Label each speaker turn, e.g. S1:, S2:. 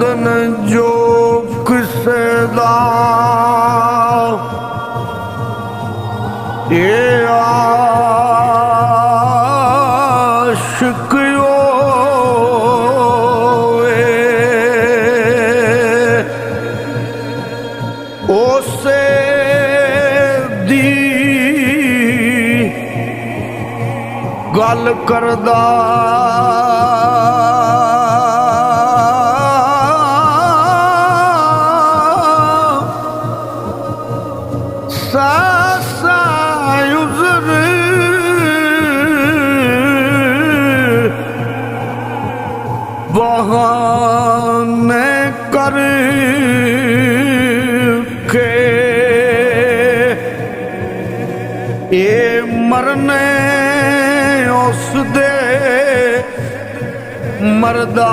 S1: बंधन जो किसे दा ये आशिक ओसे दी गल करदा सासा उज़र बहाने कर के ये मरने उस दे मरदा